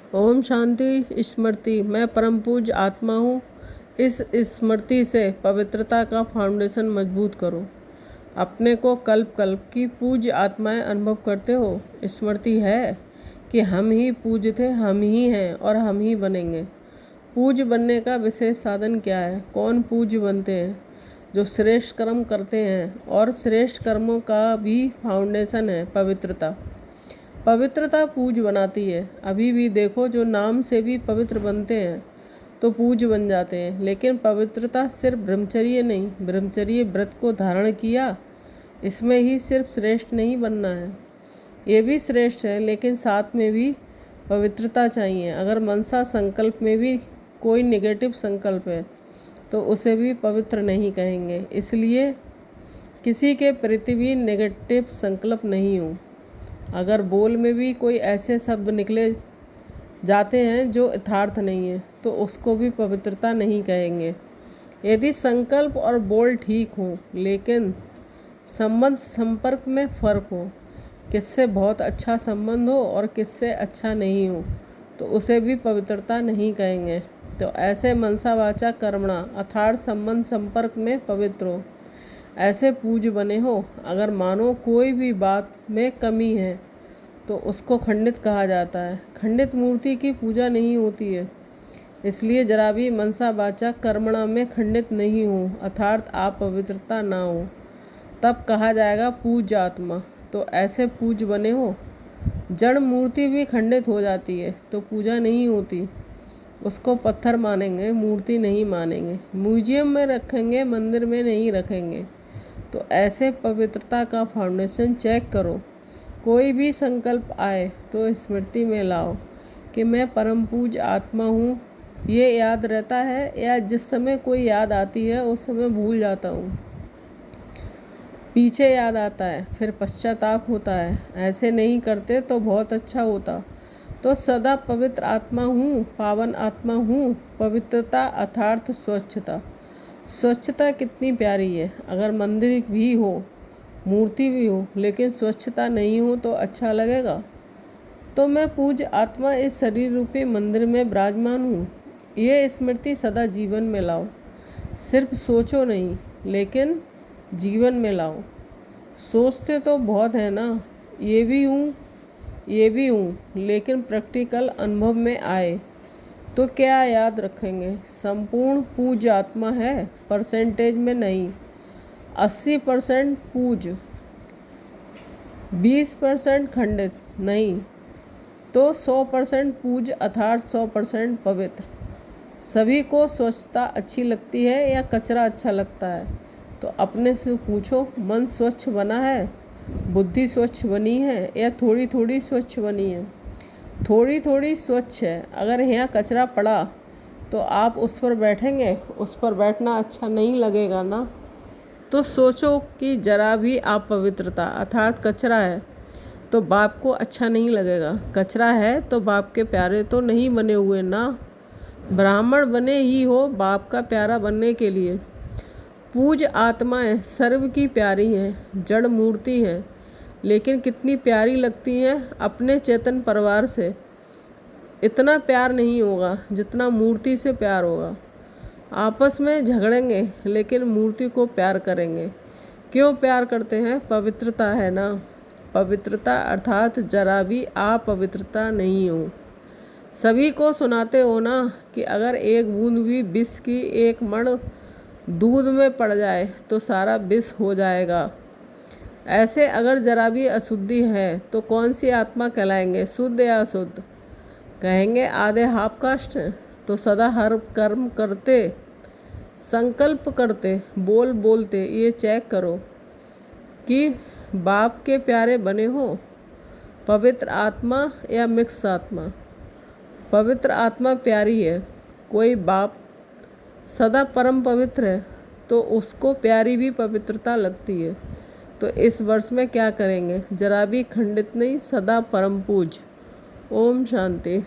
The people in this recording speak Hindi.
ओम शांति स्मृति। मैं परम पूज्य आत्मा हूँ। इस स्मृति से पवित्रता का फाउंडेशन मजबूत करो। अपने को कल्प कल्प की पूज्य आत्माएं अनुभव करते हो। स्मृति है कि हम ही पूज्य थे, हम ही हैं और हम ही बनेंगे। पूज्य बनने का विशेष साधन क्या है? कौन पूज्य बनते हैं? जो श्रेष्ठ कर्म करते हैं, और श्रेष्ठ कर्मों का भी फाउंडेशन है पवित्रता। पवित्रता पूज्य बनाती है। अभी भी देखो, जो नाम से भी पवित्र बनते हैं तो पूज्य बन जाते हैं। लेकिन पवित्रता सिर्फ ब्रह्मचर्य नहीं, ब्रह्मचर्य व्रत को धारण किया, इसमें ही सिर्फ श्रेष्ठ नहीं बनना है। ये भी श्रेष्ठ है, लेकिन साथ में भी पवित्रता चाहिए। अगर मनसा संकल्प में भी कोई नेगेटिव संकल्प है तो उसे भी पवित्र नहीं कहेंगे। इसलिए किसी के प्रति भी नेगेटिव संकल्प नहीं हो। अगर बोल में भी कोई ऐसे शब्द निकले जाते हैं जो यथार्थ नहीं है तो उसको भी पवित्रता नहीं कहेंगे। यदि संकल्प और बोल ठीक हो, लेकिन संबंध संपर्क में फ़र्क हो, किससे बहुत अच्छा संबंध हो और किससे अच्छा नहीं हो, तो उसे भी पवित्रता नहीं कहेंगे। तो ऐसे मनसा वाचा कर्मणा अर्थात संबंध संपर्क में पवित्र हो, ऐसे पूज्य बने हो। अगर मानो कोई भी बात में कमी है तो उसको खंडित कहा जाता है। खंडित मूर्ति की पूजा नहीं होती है। इसलिए जरा भी मनसा वाचा कर्मणा में खंडित नहीं हो, अर्थात आप पवित्रता ना हो, तब कहा जाएगा पूज्य आत्मा। तो ऐसे पूज्य बने हो। जड़ मूर्ति भी खंडित हो जाती है तो पूजा नहीं होती, उसको पत्थर मानेंगे, मूर्ति नहीं मानेंगे। म्यूजियम में रखेंगे, मंदिर में नहीं रखेंगे। तो ऐसे पवित्रता का फाउंडेशन चेक करो। कोई भी संकल्प आए तो स्मृति में लाओ कि मैं परम पूज्य आत्मा हूँ। ये याद रहता है, या जिस समय कोई याद आती है उस समय भूल जाता हूँ, पीछे याद आता है, फिर पश्चाताप होता है। ऐसे नहीं करते तो बहुत अच्छा होता। तो सदा पवित्र आत्मा हूँ, पावन आत्मा हूँ। पवित्रता अर्थात स्वच्छता। स्वच्छता कितनी प्यारी है। अगर मंदिर भी हो, मूर्ति भी हो, लेकिन स्वच्छता नहीं हो तो अच्छा लगेगा। तो मैं पूज्य आत्मा इस शरीर रूपी मंदिर में विराजमान हूँ। ये स्मृति सदा जीवन में लाओ। सिर्फ सोचो नहीं, लेकिन जीवन में लाओ। सोचते तो बहुत है ना, ये भी हूँ, ये भी हूँ, लेकिन प्रैक्टिकल अनुभव में आए तो क्या याद रखेंगे? संपूर्ण पूज्य आत्मा है, परसेंटेज में नहीं। 80% पूज्य, 20% खंडित नहीं, तो 100% पूज्य अर्थात 100% पवित्र। सभी को स्वच्छता अच्छी लगती है या कचरा अच्छा लगता है? तो अपने से पूछो, मन स्वच्छ बना है, बुद्धि स्वच्छ बनी है या थोड़ी थोड़ी स्वच्छ बनी है? थोड़ी थोड़ी स्वच्छ है। अगर यहाँ कचरा पड़ा तो आप उस पर बैठेंगे? उस पर बैठना अच्छा नहीं लगेगा ना। तो सोचो कि जरा भी आप पवित्रता अर्थात कचरा है तो बाप को अच्छा नहीं लगेगा। कचरा है तो बाप के प्यारे तो नहीं बने हुए ना। ब्राह्मण बने ही हो बाप का प्यारा बनने के लिए। पूज्य आत्माएं सर्व की प्यारी हैं, जड़ मूर्ति है, लेकिन कितनी प्यारी लगती हैं अपने चेतन परिवार से। इतना प्यार नहीं होगा जितना मूर्ति से प्यार होगा। आपस में झगड़ेंगे लेकिन मूर्ति को प्यार करेंगे। क्यों प्यार करते हैं? पवित्रता है ना। पवित्रता अर्थात जरा भी अपवित्रता नहीं हो। सभी को सुनाते हो ना कि अगर एक बूंद भी विष की एक मण दूध में पड़ जाए तो सारा विष हो जाएगा। ऐसे अगर जरा भी अशुद्धि है तो कौन सी आत्मा कहलाएंगे? शुद्ध या अशुद्ध? कहेंगे आधे हाफ कास्ट। तो सदा हर कर्म करते, संकल्प करते, बोल बोलते ये चेक करो कि बाप के प्यारे बने हो। पवित्र आत्मा या मिक्स आत्मा? पवित्र आत्मा प्यारी है। कोई बाप सदा परम पवित्र है तो उसको प्यारी भी पवित्रता लगती है। तो इस वर्ष में क्या करेंगे? जरा भी खंडित नहीं, सदा परम पूज्य। ओम शांति।